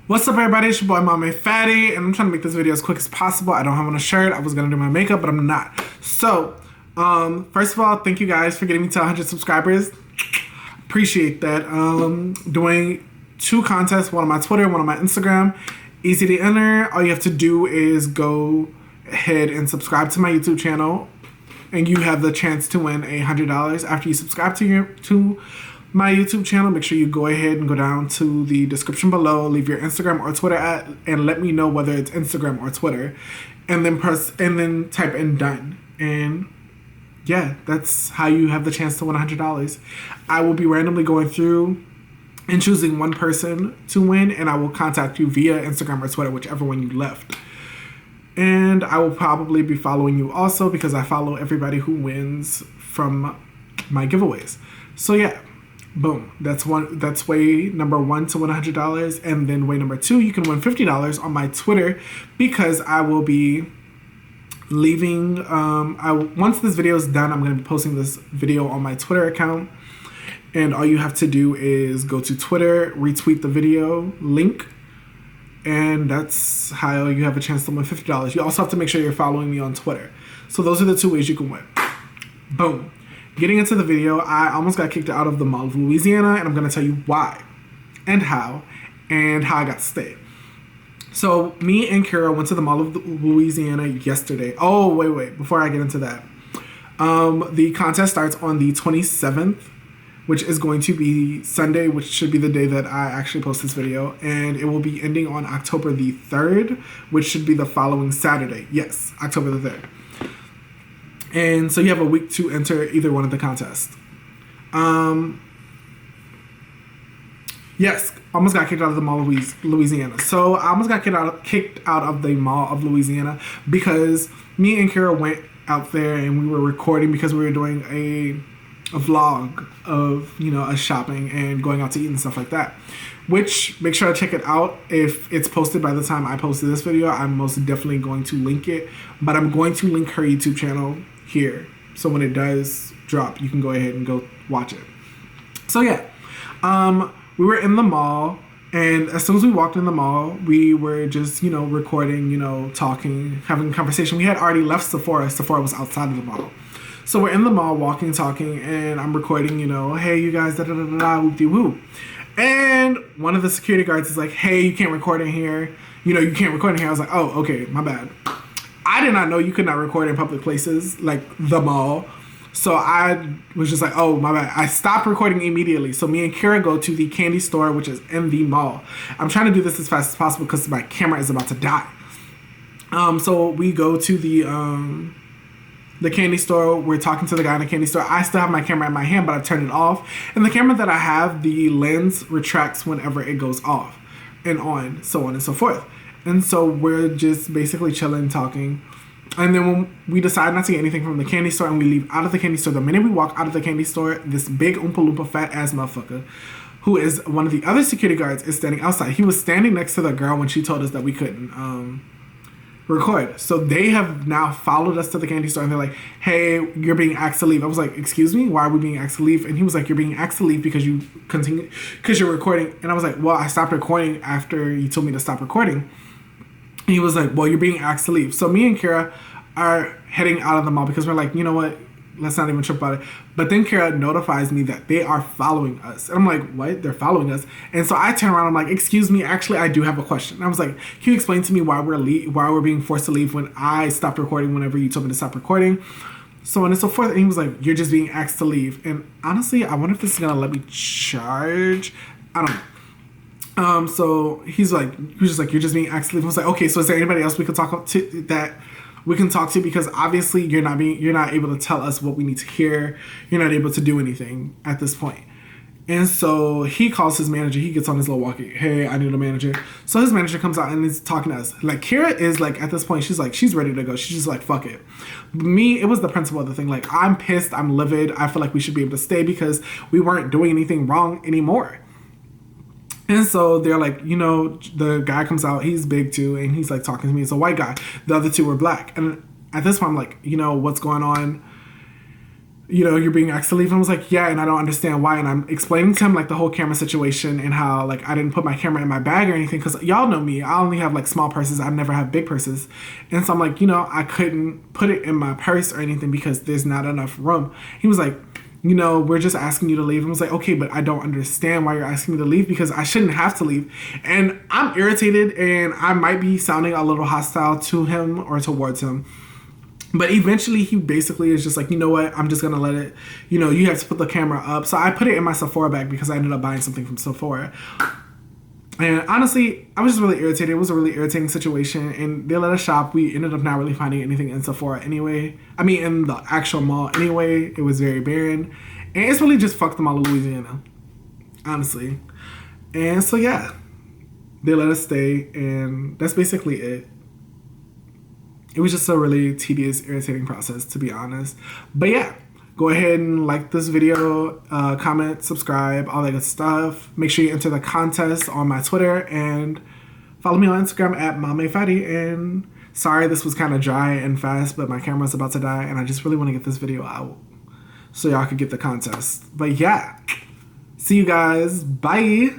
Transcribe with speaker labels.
Speaker 1: What's up, everybody? It's your boy Mame Fatty, and I'm trying to make this video as quick as possible. I don't have on a shirt. I was gonna do my makeup, but I'm not. So, first of all, thank you guys for getting me to 100 subscribers. Appreciate that. Doing 2 contests, one on my Twitter, one on my Instagram. Easy to enter. All you have to do is go ahead and subscribe to my YouTube channel, and you have the chance to win $100 after you subscribe to my YouTube channel. Make sure you go ahead and go down to the description below, leave your Instagram or Twitter and let me know whether it's Instagram or Twitter, and then type in done. And yeah, that's how you have the chance to win $100. I will be randomly going through and choosing one person to win, and I will contact you via Instagram or Twitter, whichever one you left. And I will probably be following you also because I follow everybody who wins from my giveaways. So yeah. Boom. That's way number 1 to win $100, and then way number 2, you can win $50 on my Twitter because I will be leaving. Once this video is done, I'm going to be posting this video on my Twitter account, and all you have to do is go to Twitter, retweet the video link, and that's how you have a chance to win $50. You also have to make sure you're following me on Twitter. So those are the 2 ways you can win. Boom. Getting into the video, I almost got kicked out of the Mall of Louisiana, and I'm going to tell you why and how I got to stay. So me and Kira went to the Mall of Louisiana yesterday. Oh, wait. Before I get into that, the contest starts on the 27th, which is going to be Sunday, which should be the day that I actually post this video. And it will be ending on October the 3rd, which should be the following Saturday. Yes, October the 3rd. And so you have a week to enter either one of the contests. Yes, almost got kicked out of the Mall of Louisiana. So I almost got kicked out of the Mall of Louisiana because me and Kira went out there and we were recording because we were doing a vlog of, us shopping and going out to eat and stuff like that. Which, make sure to check it out. If it's posted by the time I posted this video, I'm most definitely going to link it. But I'm going to link her YouTube channel here. So when it does drop, you can go ahead and go watch it. So yeah, we were in the mall. And as soon as we walked in the mall, we were just, recording, talking, having a conversation. We had already left Sephora. Sephora was outside of the mall. So we're in the mall, walking, talking, and I'm recording, hey, you guys, da-da-da-da-da, whoop-de-whoop. And one of the security guards is like, hey, you can't record in here. You can't record in here. I was like, oh, okay, my bad. I did not know you could not record in public places like the mall. So I was just like, oh, my bad. I stopped recording immediately. So me and Kira go to the candy store, which is in the mall. I'm trying to do this as fast as possible because my camera is about to die. So we go to the candy store. We're talking to the guy in the candy store. I still have my camera in my hand, but I've turned it off. And the camera that I have, the lens retracts whenever it goes off and on, so on and so forth. And so we're just basically chilling, talking. And then when we decide not to get anything from the candy store and we leave out of the candy store, the minute we walk out of the candy store, this big Oompa Loompa fat ass motherfucker, who is one of the other security guards, is standing outside. He was standing next to the girl when she told us that we couldn't record. So they have now followed us to the candy store and they're like, hey, you're being asked to leave. I was like, excuse me, why are we being asked to leave? And he was like, you're being asked to leave because you're recording. And I was like, well, I stopped recording after you told me to stop recording. And he was like, well, you're being asked to leave. So me and Kira are heading out of the mall because we're like, you know what? Let's not even trip about it. But then Kira notifies me that they are following us. And I'm like, what? They're following us? And so I turn around. I'm like, excuse me. Actually, I do have a question. And I was like, can you explain to me why we're being forced to leave when I stopped recording whenever you told me to stop recording? So on and so forth. And he was like, you're just being asked to leave. And honestly, I wonder if this is going to let me charge. I don't know. So he was just like, you're just being asked to leave. I was like, okay, so is there anybody else we could talk to that we can talk to? Because obviously you're not able to tell us what we need to hear. You're not able to do anything at this point. And so he calls his manager. He gets on his little walkie. Hey, I need a manager. So his manager comes out and is talking to us. Like, Kira is like, at this point, she's ready to go. She's just like, fuck it. Me, it was the principle of the thing. Like, I'm pissed. I'm livid. I feel like we should be able to stay because we weren't doing anything wrong anymore. And so they're like, the guy comes out, he's big too, and he's like talking to me. It's a white guy. The other 2 were black. And at this point, I'm like, what's going on? you know, you're being asked to leave. And I was like, yeah, and I don't understand why. And I'm explaining to him like the whole camera situation and how like I didn't put my camera in my bag or anything because y'all know me. I only have like small purses. I never have big purses. And so I'm like, you know, I couldn't put it in my purse or anything because there's not enough room. He was like, you know, we're just asking you to leave. I was like, okay, but I don't understand why you're asking me to leave because I shouldn't have to leave. And I'm irritated and I might be sounding a little hostile to him or towards him. But eventually he basically is just like, you know what, I'm just going to let it, you know, you have to put the camera up. So I put it in my Sephora bag because I ended up buying something from Sephora. And honestly, I was just really irritated. It was a really irritating situation. And they let us shop. We ended up not really finding anything in Sephora anyway. I mean, in the actual mall anyway. It was very barren. And it's really just fucked the Mall of Louisiana. Honestly. And so, yeah. They let us stay. And that's basically it. It was just a really tedious, irritating process, to be honest. But yeah, go ahead and like this video, comment, subscribe, all that good stuff. Make sure you enter the contest on my Twitter and follow me on Instagram at MameFatty. And sorry this was kind of dry and fast, but my camera's about to die and I just really want to get this video out so y'all could get the contest. But yeah, see you guys. Bye.